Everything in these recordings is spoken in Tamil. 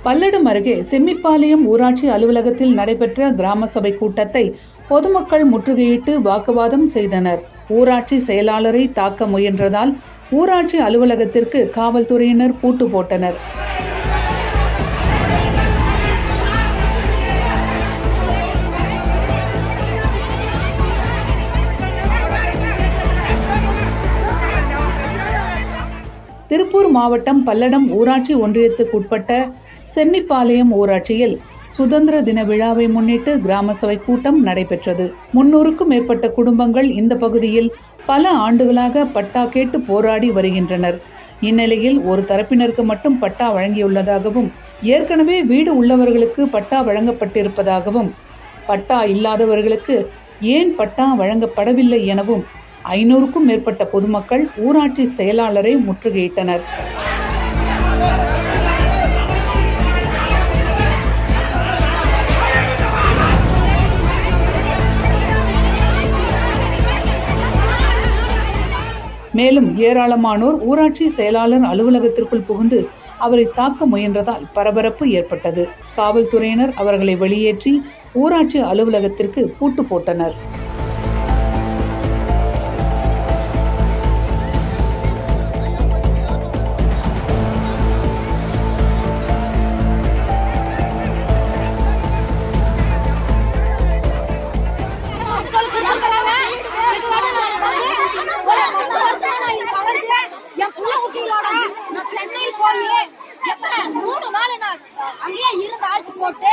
பல்லடம் அருகே செம்மிப்பாளையம் ஊராட்சி அலுவலகத்தில் நடைபெற்ற கிராம சபை கூட்டத்தை பொதுமக்கள் முற்றுகையிட்டு வாக்குவாதம் செய்தனர். ஊராட்சி செயலாளரை தாக்க முயன்றதால் ஊராட்சி அலுவலகத்திற்கு காவல்துறையினர் பூட்டு போட்டனர். திருப்பூர் மாவட்டம் பல்லடம் ஊராட்சி ஒன்றியத்துக்குட்பட்ட செம்மிப்பாளையம் ஊராட்சியில் சுதந்திர தின விழாவை முன்னிட்டு கிராம சபை கூட்டம் நடைபெற்றது. 300க்கும் மேற்பட்ட குடும்பங்கள் இந்த பகுதியில் பல ஆண்டுகளாக பட்டா கேட்டு போராடி வருகின்றனர். இந்நிலையில் ஒரு தரப்பினருக்கு மட்டும் பட்டா வழங்கியுள்ளதாகவும், ஏற்கனவே வீடு உள்ளவர்களுக்கு பட்டா வழங்கப்பட்டிருப்பதாகவும், பட்டா இல்லாதவர்களுக்கு ஏன் பட்டா வழங்கப்படவில்லை எனவும் 500க்கும் மேற்பட்ட பொதுமக்கள் ஊராட்சி செயலாளரை முற்றுகையிட்டனர். மேலும் ஏராளமானோர் ஊராட்சி செயலாளர் அலுவலகத்திற்குள் புகுந்து அவரை தாக்க முயன்றதால் பரபரப்பு ஏற்பட்டது. காவல்துறையினர் அவர்களை வெளியேற்றி ஊராட்சி அலுவலகத்திற்கு பூட்டு போட்டனர். சென்னையில் போய் எத்தனை 3 நாள் நான் அங்கேயே இருந்து ஆட்டு போட்டு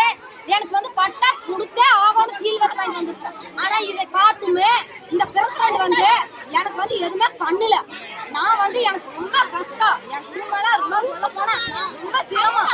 எனக்கு பட்டா கொடுத்தே ஆகணும் சீல்வத்தை வாங்கி வந்துருக்கேன். ஆனா இதை பார்த்துமே இந்த பிரசிடண்ட் எனக்கு எதுவுமே பண்ணல. நான் எனக்கு ரொம்ப கஷ்டம். என் குடும்பம் ரொம்ப சொல்ல போனா ரொம்ப சிரமம்.